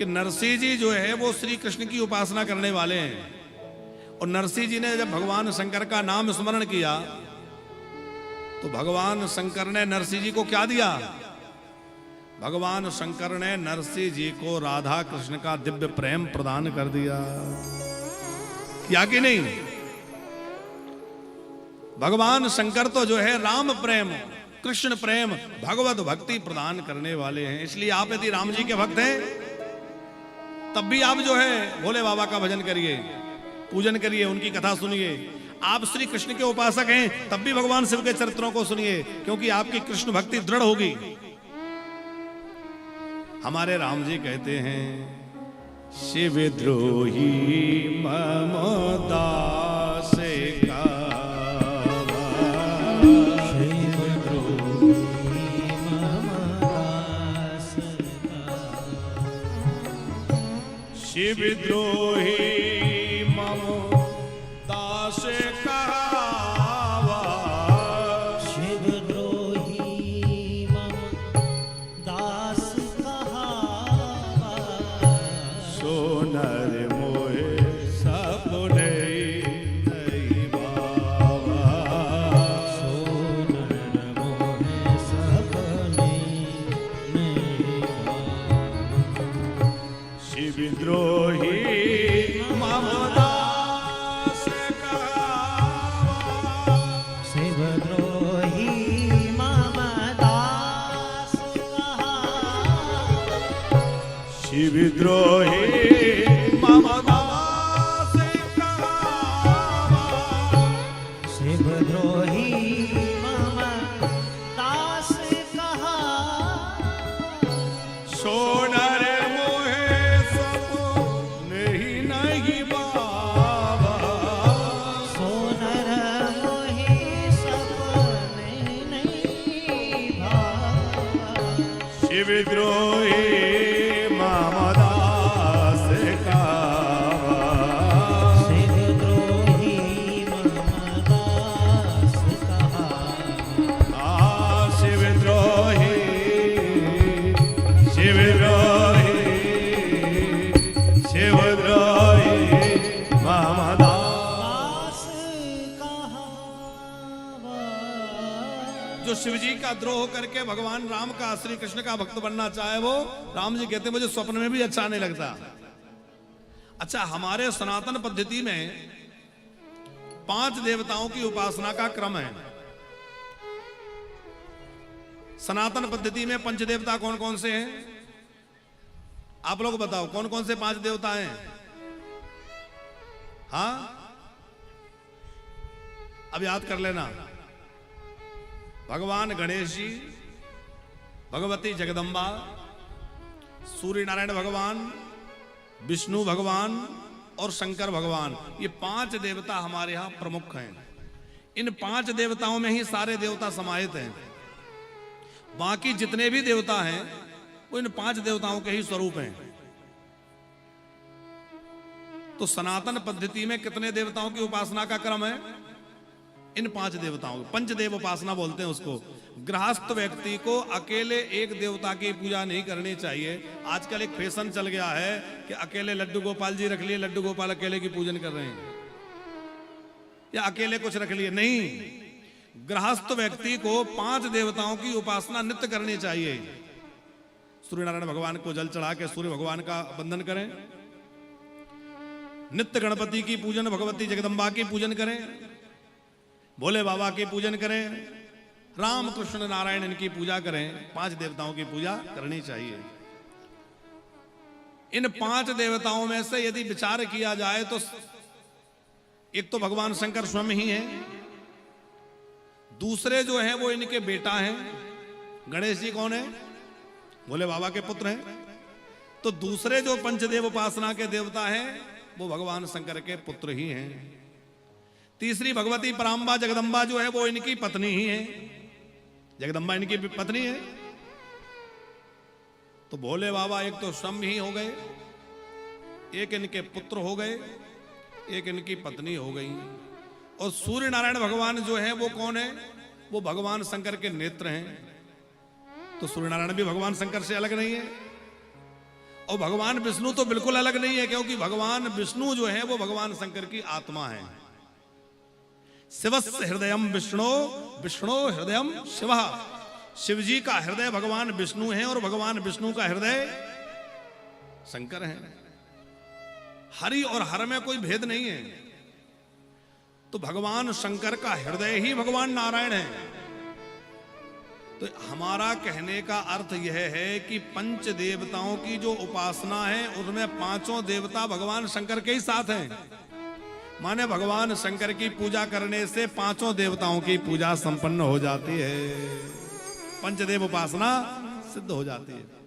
कि नरसिंह जी जो है वो श्री कृष्ण की उपासना करने वाले हैं, और नरसिंह जी ने जब भगवान शंकर का नाम स्मरण किया तो भगवान शंकर ने नरसिंह जी को क्या दिया? भगवान शंकर ने नरसिंह जी को राधा कृष्ण का दिव्य प्रेम प्रदान कर दिया, क्या कि नहीं? भगवान शंकर तो जो है राम प्रेम, कृष्ण प्रेम, भगवत भक्ति प्रदान करने वाले हैं। इसलिए आप यदि राम जी के भक्त हैं तब भी आप जो है भोले बाबा का भजन करिए, पूजन करिए, उनकी कथा सुनिए। आप श्री कृष्ण के उपासक हैं तब भी भगवान शिव के चरित्रों को सुनिए, क्योंकि आपकी कृष्ण भक्ति दृढ़ होगी। हमारे राम जी कहते हैं, शिव द्रोही ममता से शिव द्रोही ममता से कहावा, शिव द्रोही ममता से कहावा, सोनर मोहे सपने नहीं बाबा, सोनर मोहे सपने नहीं बाबा, शिव द्रोही ममता से कहावा, शिव द्रोही ममता से कहावा, शिव द्रोही ममता से कहावा, शिव द्रोही ममता से कहावा, सोनर मोहे सपने ही नहीं बाबा, सोनर मोहे सपने नहीं भावा, शिव द्रोही ममता से कहावा, शिव द्रोही ममता से कहावा, शिव द्रोही, शिव द्रोही, शिव द्रोही ममता। जो शिव जी का द्रोह करके भगवान राम का, श्री कृष्ण का भक्त बनना चाहे, वो राम जी कहते मुझे स्वप्न में भी अच्छा नहीं लगता। अच्छा, हमारे सनातन पद्धति में 5 देवताओं की उपासना का क्रम है। सनातन पद्धति में पंचदेवता कौन कौन से हैं? आप लोग बताओ कौन कौन से 5 देवता हैं? हाँ, अब याद कर लेना। भगवान गणेश जी, भगवती जगदम्बा, सूर्य नारायण भगवान, विष्णु भगवान और शंकर भगवान, ये 5 देवता हमारे यहां प्रमुख हैं। इन 5 देवताओं में ही सारे देवता समाहित हैं। बाकी जितने भी देवता हैं वो इन 5 देवताओं के ही स्वरूप हैं। तो सनातन पद्धति में कितने देवताओं की उपासना का क्रम है? इन 5 देवताओं, पंचदेव उपासना बोलते हैं उसको। गृहस्थ व्यक्ति को अकेले एक देवता की पूजा नहीं करनी चाहिए। आजकल एक फैशन चल गया है कि अकेले लड्डू गोपाल जी रख लिए, लड्डू गोपाल अकेले की पूजन कर रहे हैं, या अकेले कुछ रख लिए। नहीं, गृहस्थ व्यक्ति को 5 देवताओं की उपासना नित्य करनी चाहिए। सूर्य नारायण भगवान को जल चढ़ा के सूर्य भगवान का वंदन करें, नित्य गणपति की पूजन, भगवती जगदम्बा की पूजन करें, भोले बाबा की पूजन करें, राम कृष्ण नारायण इनकी पूजा करें। 5 देवताओं की पूजा करनी चाहिए। इन 5 देवताओं में से यदि विचार किया जाए तो एक तो भगवान शंकर स्वयं ही हैं, दूसरे जो हैं वो इनके बेटा हैं। गणेश जी कौन है? भोले बाबा के पुत्र हैं। तो दूसरे जो पंचदेव उपासना के देवता हैं वो भगवान शंकर के पुत्र ही हैं। तीसरी भगवती पराम्बा जगदम्बा जो है वो इनकी पत्नी ही है। जगदम्बा इनकी पत्नी है। तो भोले बाबा एक तो स्वयं ही हो गए, एक इनके पुत्र हो गए, एक इनकी पत्नी हो गई। और सूर्य नारायण भगवान जो है वो कौन है? वो भगवान शंकर के नेत्र हैं। तो सूर्य नारायण भी भगवान शंकर से अलग नहीं है। और भगवान विष्णु तो बिल्कुल अलग नहीं है, क्योंकि भगवान विष्णु जो है वो भगवान शंकर की आत्मा है। शिवस्य हृदयम विष्णु, विष्णु हृदयम शिव। शिव जी का हृदय भगवान विष्णु है और भगवान विष्णु का हृदय शंकर है। हरि और हर में कोई भेद नहीं है। तो भगवान शंकर का हृदय ही भगवान नारायण है। तो हमारा कहने का अर्थ यह है कि पंच देवताओं की जो उपासना है उसमें पांचों देवता भगवान शंकर के ही साथ हैं। माने भगवान शंकर की पूजा करने से पांचों देवताओं की पूजा संपन्न हो जाती है, पंचदेव उपासना सिद्ध हो जाती है।